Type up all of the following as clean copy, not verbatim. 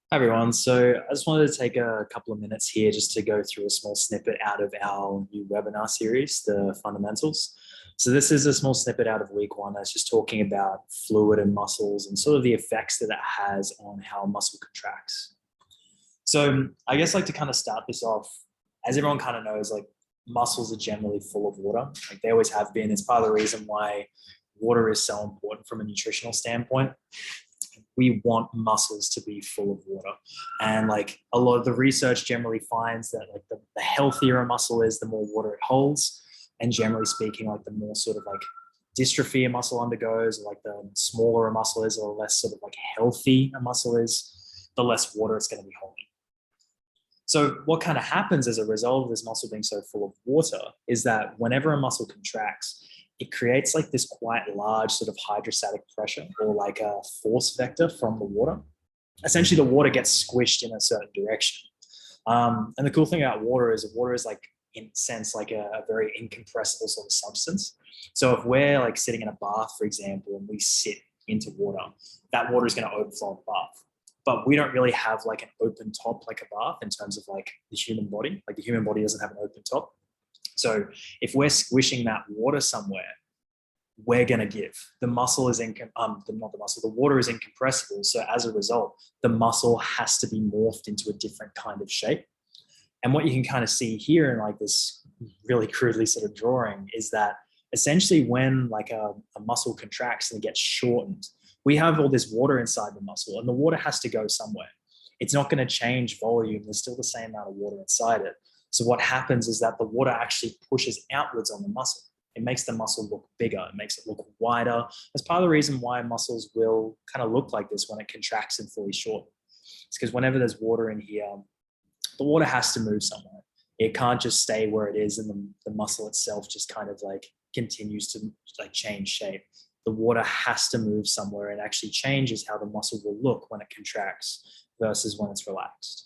Hi everyone. So I just wanted to take a couple of minutes here just to go through a small snippet out of our new webinar series, the fundamentals. So this is a small snippet out of week one that's just talking about fluid and muscles and sort of the effects that it has on how a muscle contracts. So I guess like to kind of start this off, as everyone kind of knows, like muscles are generally full of water. Like they always have been. It's part of the reason why water is so important from a nutritional standpoint. We want muscles to be full of water. And like a lot of the research generally finds that like the healthier a muscle is, the more water it holds. And generally speaking, like the more sort of like dystrophy a muscle undergoes, or like the smaller a muscle is, or less sort of like healthy a muscle is, the less water it's going to be holding. So what kind of happens as a result of this muscle being so full of water is that whenever a muscle contracts, it creates like this quite large sort of hydrostatic pressure or like a force vector from the water. Essentially, the water gets squished in a certain direction. And the cool thing about water is like, in a sense, like a very incompressible sort of substance. So if we're like sitting in a bath, for example, and we sit into water, that water is going to overflow the bath. But we don't really have like an open top like a bath in terms of like the human body. Like the human body doesn't have an open top. So if we're squishing that water somewhere, we're going to give. The muscle is not the muscle, the water is incompressible. So as a result, the muscle has to be morphed into a different kind of shape. And what you can kind of see here in like this really crudely sort of drawing is that essentially when like a muscle contracts and it gets shortened, we have all this water inside the muscle and the water has to go somewhere. It's not going to change volume. There's still the same amount of water inside it. So what happens is that the water actually pushes outwards on the muscle. It makes the muscle look bigger. It makes it look wider. That's part of the reason why muscles will kind of look like this when it contracts and fully shorten. It's because whenever there's water in here, the water has to move somewhere. It can't just stay where it is and the muscle itself just kind of like continues to like change shape. The water has to move somewhere and actually changes how the muscle will look when it contracts versus when it's relaxed.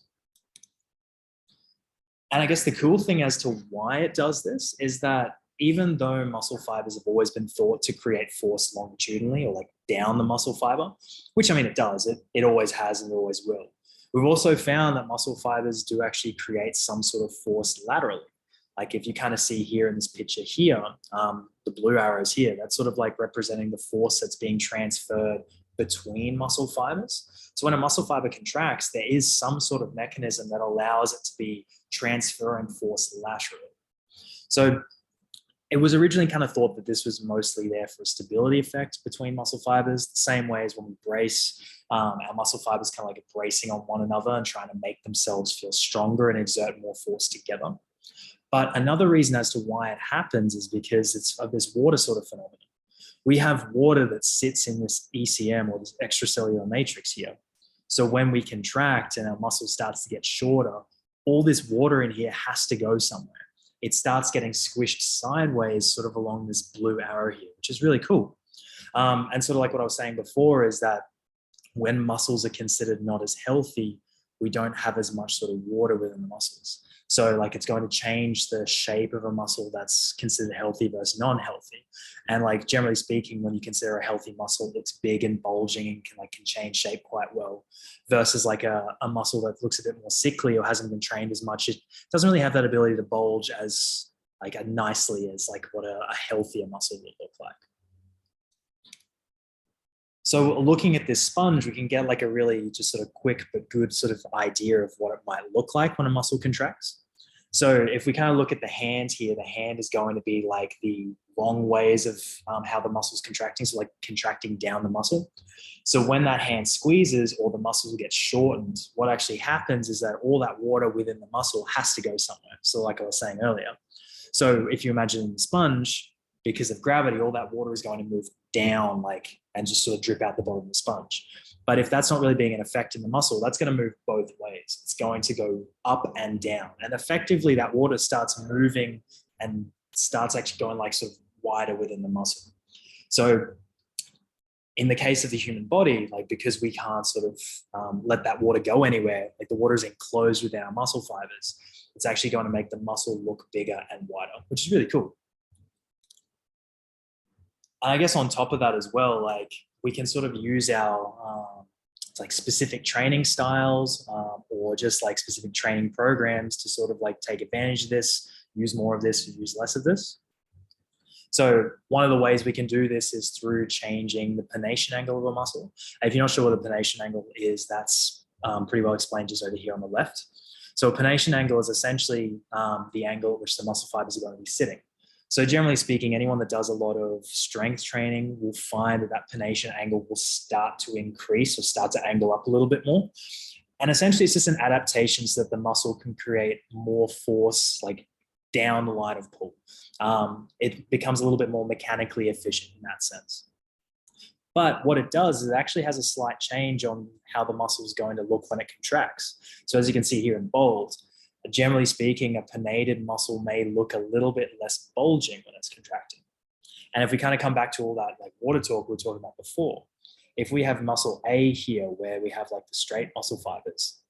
And I guess the cool thing as to why it does this is that even though muscle fibers have always been thought to create force longitudinally or like down the muscle fiber, which I mean, it does, it always has and it always will. We've also found that muscle fibers do actually create some sort of force laterally. Like if you kind of see here in this picture here, the blue arrows here, that's sort of like representing the force that's being transferred between muscle fibers. So when a muscle fiber contracts, there is some sort of mechanism that allows it to be transferring force laterally. So it was originally kind of thought that this was mostly there for a stability effect between muscle fibers, the same way as when we brace, our muscle fibers kind of like bracing on one another and trying to make themselves feel stronger and exert more force together. But another reason as to why it happens is because it's of this water sort of phenomenon. We have water that sits in this ECM or this extracellular matrix here. So when we contract and our muscle starts to get shorter, all this water in here has to go somewhere. It starts getting squished sideways sort of along this blue arrow here, which is really cool. And sort of like what I was saying before is that when muscles are considered not as healthy, we don't have as much sort of water within the muscles. So like it's going to change the shape of a muscle that's considered healthy versus non-healthy. And like generally speaking, when you consider a healthy muscle, it's big and bulging and can change shape quite well versus like a muscle that looks a bit more sickly or hasn't been trained as much. It doesn't really have that ability to bulge as like nicely as like what a healthier muscle would look like. So looking at this sponge, we can get like a really just sort of quick but good sort of idea of what it might look like when a muscle contracts. So if we kind of look at the hand here, the hand is going to be like the long ways of how the muscle's contracting, so like contracting down the muscle. So when that hand squeezes or the muscle gets shortened, what actually happens is that all that water within the muscle has to go somewhere. So like I was saying earlier. So if you imagine the sponge, because of gravity, all that water is going to move down like and just sort of drip out the bottom of the sponge. But if that's not really being an effect in the muscle, that's going to move both ways. It's going to go up and down. And effectively that water starts moving and starts actually going like sort of wider within the muscle. So in the case of the human body, like because we can't sort of let that water go anywhere, like the water is enclosed within our muscle fibers, it's actually going to make the muscle look bigger and wider, which is really cool. And I guess on top of that as well, like we can sort of use our it's like specific training styles or just like specific training programs to sort of like take advantage of this, use more of this, use less of this. So one of the ways we can do this is through changing the pronation angle of a muscle. If you're not sure what the pronation angle is, that's pretty well explained just over here on the left. So a pronation angle is essentially the angle at which the muscle fibers are going to be sitting. So generally speaking, anyone that does a lot of strength training will find that that pronation angle will start to increase or start to angle up a little bit more. And essentially it's just an adaptation so that the muscle can create more force like down the line of pull. It becomes a little bit more mechanically efficient in that sense. But what it does is it actually has a slight change on how the muscle is going to look when it contracts. So as you can see here in bold, generally speaking, a pronated muscle may look a little bit less bulging when it's contracting. And if we kind of come back to all that like water talk we were talking about before, if we have muscle A here where we have like the straight muscle fibers,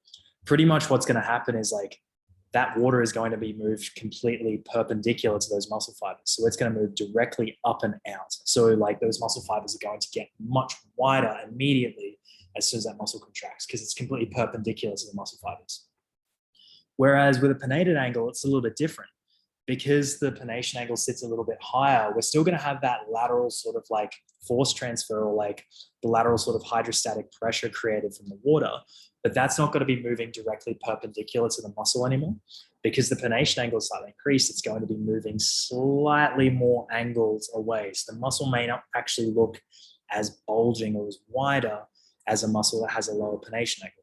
pretty much what's going to happen is like that water is going to be moved completely perpendicular to those muscle fibers. So it's going to move directly up and out. So like those muscle fibers are going to get much wider immediately as soon as that muscle contracts because it's completely perpendicular to the muscle fibers. Whereas with a pronated angle, it's a little bit different. Because the pronation angle sits a little bit higher, we're still going to have that lateral sort of like force transfer or like the lateral sort of hydrostatic pressure created from the water, but that's not going to be moving directly perpendicular to the muscle anymore. Because the pronation angle is slightly increased, it's going to be moving slightly more angles away. So the muscle may not actually look as bulging or as wider as a muscle that has a lower pronation angle.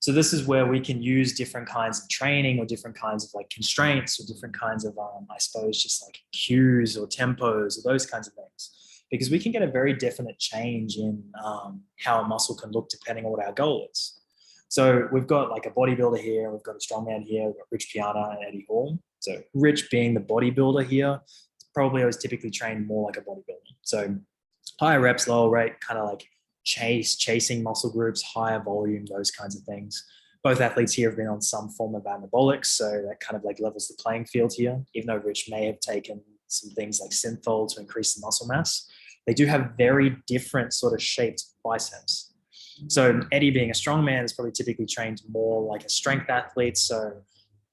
So this is where we can use different kinds of training or different kinds of like constraints or different kinds of, I suppose, just like cues or tempos or those kinds of things, because we can get a very definite change in how a muscle can look depending on what our goal is. So we've got like a bodybuilder here, we've got a strongman here, we've got Rich Piana and Eddie Hall. So Rich being the bodybuilder here, probably always typically trained more like a bodybuilder. So higher reps, lower rate, kind of like chasing muscle groups, higher volume, those kinds of things. Both athletes here have been on some form of anabolics, so that kind of like levels the playing field here. Even though Rich may have taken some things like synthol to increase the muscle mass, they do have very different sort of shaped biceps. So Eddie, being a strongman, is probably typically trained more like a strength athlete, so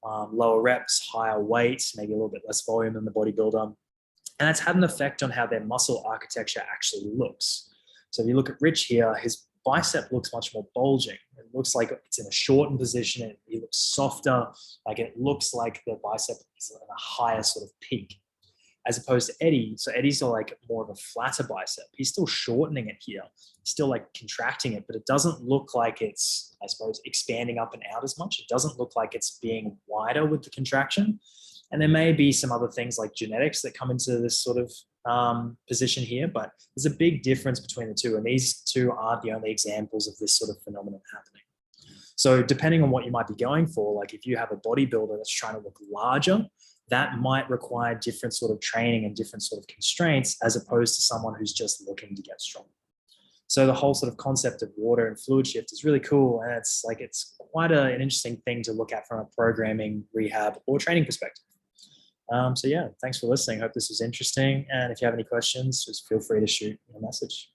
lower reps, higher weights, maybe a little bit less volume than the bodybuilder. And that's had an effect on how their muscle architecture actually looks. So if you look at Rich here, his bicep looks much more bulging. It looks like it's in a shortened position. It looks softer. Like it looks like the bicep is at a higher sort of peak, as opposed to Eddie. So Eddie's like more of a flatter bicep. He's still shortening it here, still like contracting it, but it doesn't look like it's, I suppose, expanding up and out as much. It doesn't look like it's being wider with the contraction. And there may be some other things like genetics that come into this sort of position here, but there's a big difference between the two. And these two aren't the only examples of this sort of phenomenon happening. So depending on what you might be going for, like if you have a bodybuilder that's trying to look larger, that might require different sort of training and different sort of constraints as opposed to someone who's just looking to get strong. So the whole sort of concept of water and fluid shift is really cool. And it's quite an interesting thing to look at from a programming, rehab, or training perspective. So yeah, thanks for listening. Hope this was interesting. And if you have any questions, just feel free to shoot me a message.